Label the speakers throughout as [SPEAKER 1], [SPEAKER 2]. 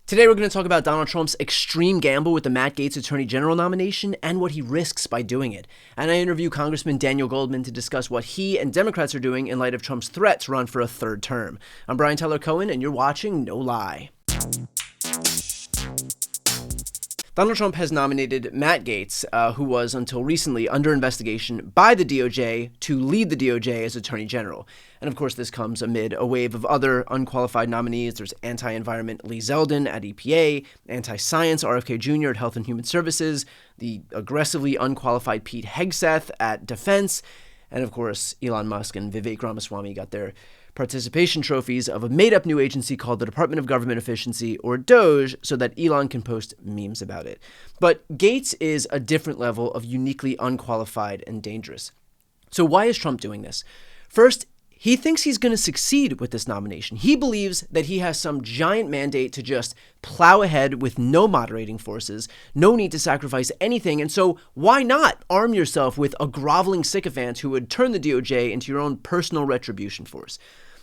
[SPEAKER 1] Today we're going to talk about Donald Trump's extreme gamble with the Matt Gaetz Attorney General nomination and what he risks by doing it. And I interview Congressman Daniel Goldman to discuss what he and Democrats are doing in light of Trump's threat to run for a third term. I'm Brian Tyler Cohen, and you're watching No Lie. Donald Trump has nominated Matt Gaetz, who was until recently under investigation by the DOJ, to lead the DOJ as Attorney General. And of course, this comes amid a wave of other unqualified nominees. There's anti-environment Lee Zeldin at EPA, anti-science RFK Jr. at Health and Human Services, the aggressively unqualified Pete Hegseth at Defense, and of course, Elon Musk and Vivek Ramaswamy got their participation trophies of a made-up new agency called the Department of Government Efficiency, or DOGE, so that Elon can post memes about it. But Gaetz is a different level of uniquely unqualified and dangerous. So why is Trump doing this? First, he thinks he's going to succeed with this nomination. He believes that he has some giant mandate to just plow ahead with no moderating forces, no need to sacrifice anything, and so why not arm yourself with a groveling sycophant who would turn the DOJ into your own personal retribution force?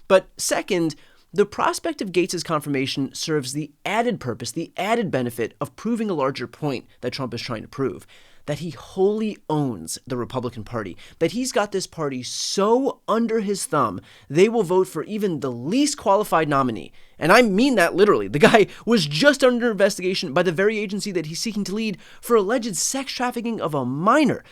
[SPEAKER 1] But second, the prospect of Gaetz's confirmation serves the added purpose, the added benefit of proving a larger point that Trump is trying to prove, that he wholly owns the Republican Party, that he's got this party so under his thumb, they will vote for even the least qualified nominee. And I mean that literally. The guy was just under investigation by the very agency that he's seeking to lead for alleged sex trafficking of a minor.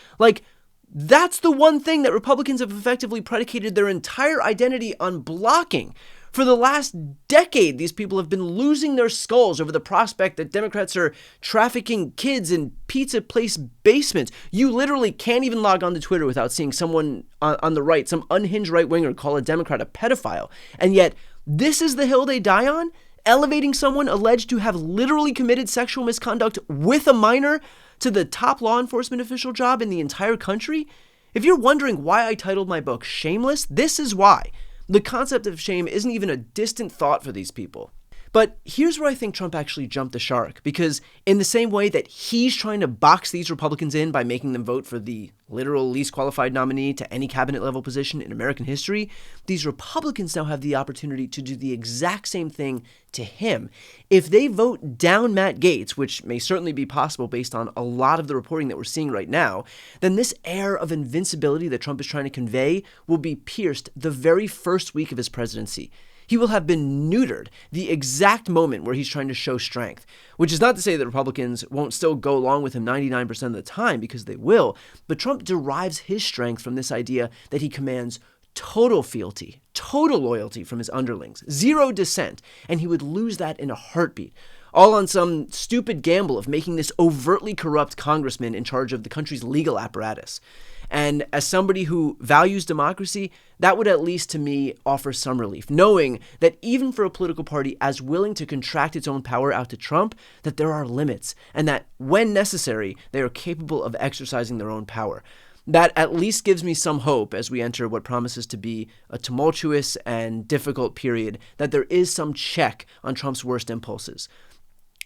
[SPEAKER 1] That's the one thing that Republicans have effectively predicated their entire identity on blocking. For the last decade, these people have been losing their skulls over the prospect that Democrats are trafficking kids in pizza place basements. You literally can't even log on to Twitter without seeing someone on the right, some unhinged right-winger, call a Democrat a pedophile. And yet, this is the hill they die on? Elevating someone alleged to have literally committed sexual misconduct with a minor to the top law enforcement official job in the entire country? If you're wondering why I titled my book Shameless, this is why. The concept of shame isn't even a distant thought for these people. But here's where I think Trump actually jumped the shark, because in the same way that he's trying to box these Republicans in by making them vote for the literal least qualified nominee to any cabinet level position in American history, these Republicans now have the opportunity to do the exact same thing to him. If they vote down Matt Gaetz, which may certainly be possible based on a lot of the reporting that we're seeing right now, then this air of invincibility that Trump is trying to convey will be pierced the very first week of his presidency. He will have been neutered the exact moment where he's trying to show strength, which is not to say that Republicans won't still go along with him 99% of the time, because they will, but Trump derives his strength from this idea that he commands total fealty, total loyalty from his underlings, zero dissent, and he would lose that in a heartbeat, all on some stupid gamble of making this overtly corrupt congressman in charge of the country's legal apparatus. And as somebody who values democracy, that would at least to me offer some relief, knowing that even for a political party as willing to contract its own power out to Trump, that there are limits, and that when necessary, they are capable of exercising their own power. That at least gives me some hope as we enter what promises to be a tumultuous and difficult period, that there is some check on Trump's worst impulses.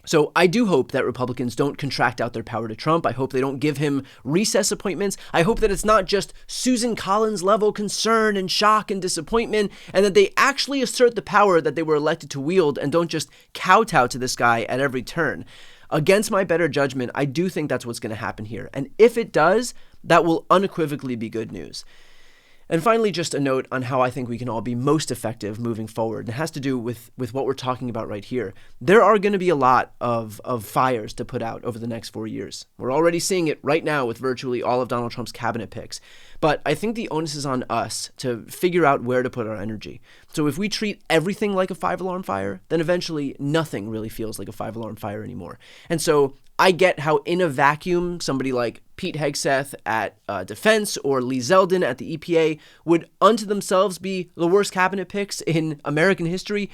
[SPEAKER 1] So I do hope that Republicans don't contract out their power to Trump. I hope they don't give him recess appointments. I hope that it's not just Susan Collins level concern and shock and disappointment, and that they actually assert the power that they were elected to wield and don't just kowtow to this guy at every turn. Against my better judgment, I do think that's what's going to happen here. And if it does, that will unequivocally be good news. And finally, just a note on how I think we can all be most effective moving forward. It has to do with what we're talking about right here. There are going to be a lot of fires to put out over the next 4 years. We're already seeing it right now with virtually all of Donald Trump's cabinet picks. But I think the onus is on us to figure out where to put our energy. So if we treat everything like a 5-alarm fire, then eventually nothing really feels like a 5-alarm fire anymore. And so I get how in a vacuum, somebody like Pete Hegseth at Defense or Lee Zeldin at the EPA would unto themselves be the worst cabinet picks in American history.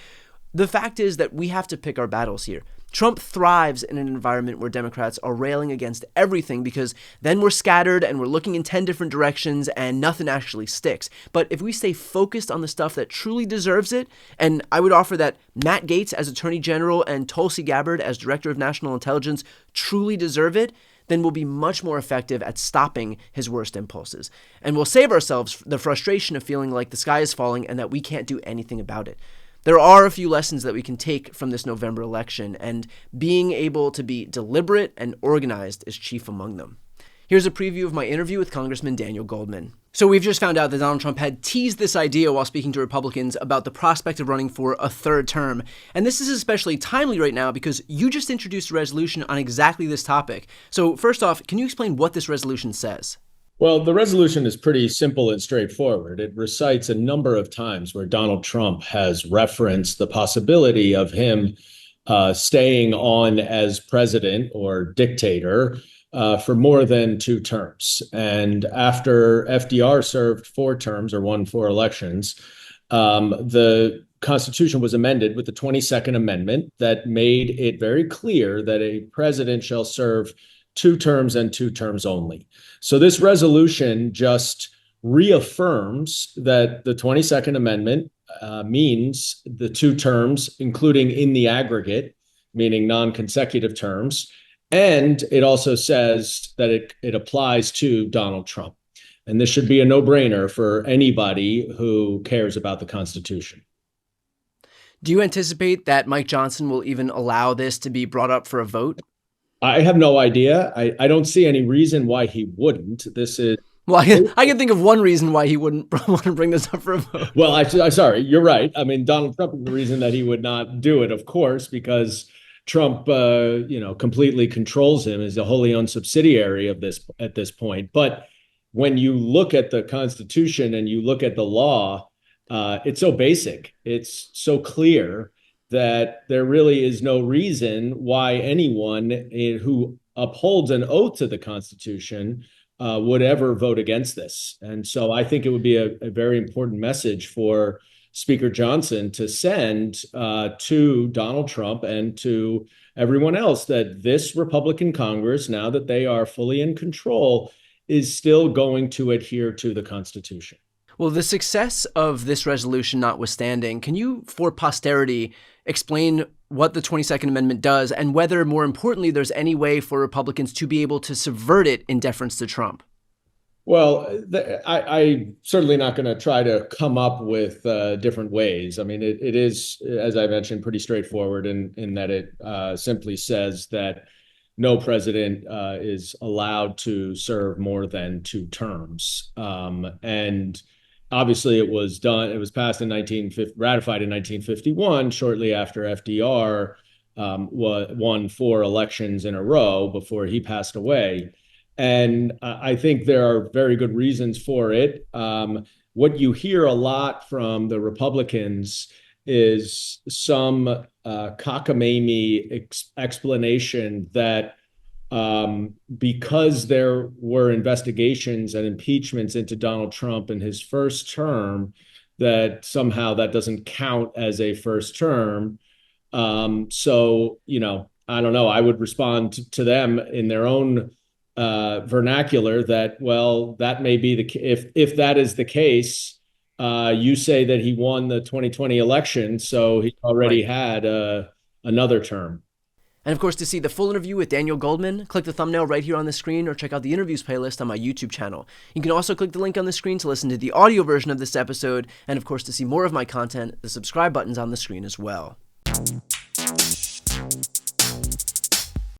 [SPEAKER 1] The fact is that we have to pick our battles here. Trump thrives in an environment where Democrats are railing against everything, because then we're scattered and we're looking in 10 different directions and nothing actually sticks. But if we stay focused on the stuff that truly deserves it, and I would offer that Matt Gaetz as Attorney General and Tulsi Gabbard as Director of National Intelligence truly deserve it, then we'll be much more effective at stopping his worst impulses. And we'll save ourselves the frustration of feeling like the sky is falling and that we can't do anything about it. There are a few lessons that we can take from this November election, and being able to be deliberate and organized is chief among them. Here's a preview of my interview with Congressman Daniel Goldman. So we've just found out that Donald Trump had teased this idea while speaking to Republicans about the prospect of running for a third term. And this is especially timely right now because you just introduced a resolution on exactly this topic. So first off, can you explain what this resolution says?
[SPEAKER 2] Well, the resolution is pretty simple and straightforward. It recites a number of times where Donald Trump has referenced the possibility of him staying on as president or dictator for more than 2 terms. And after FDR served 4 terms or won 4 elections, the Constitution was amended with the 22nd Amendment that made it very clear that a president shall serve 2 terms and 2 terms only. So this resolution just reaffirms that the 22nd Amendment means the 2 terms, including in the aggregate, meaning non-consecutive terms. And it also says that it applies to Donald Trump. And this should be a no-brainer for anybody who cares about the Constitution.
[SPEAKER 1] Do you anticipate that Mike Johnson will even allow this to be brought up for a vote?
[SPEAKER 2] I have no idea. I don't see any reason why he wouldn't. This is
[SPEAKER 1] Well, I can think of one reason why he wouldn't want to bring this up for a vote.
[SPEAKER 2] Well, I'm sorry, you're right. I mean, Donald Trump is the reason that he would not do it, of course, because Trump, completely controls him, is a wholly owned subsidiary of this at this point. But when you look at the Constitution and you look at the law, it's so basic, it's so clear that there really is no reason why anyone who upholds an oath to the Constitution would ever vote against this. And so I think it would be a very important message for Speaker Johnson to send to Donald Trump and to everyone else that this Republican Congress, now that they are fully in control, is still going to adhere to the Constitution.
[SPEAKER 1] Well, the success of this resolution notwithstanding, can you, for posterity, explain what the 22nd Amendment does and whether, more importantly, there's any way for Republicans to be able to subvert it in deference to Trump?
[SPEAKER 2] Well, I'm certainly not going to try to come up with different ways. I mean, it is, as I mentioned, pretty straightforward in that it simply says that no president is allowed to serve more than 2 terms. And obviously it was passed ratified in 1951, shortly after FDR won 4 elections in a row before he passed away. And I think there are very good reasons for it. What you hear a lot from the Republicans is some cockamamie explanation that because there were investigations and impeachments into Donald Trump in his first term, that somehow that doesn't count as a first term. So, I don't know. I would respond to them in their own vernacular that, well, that may be if that is the case, you say that he won the 2020 election, so he already had another term.
[SPEAKER 1] And of course, to see the full interview with Daniel Goldman, click the thumbnail right here on the screen or check out the interviews playlist on my YouTube channel. You can also click the link on the screen to listen to the audio version of this episode, and of course, to see more of my content, the subscribe button's on the screen as well.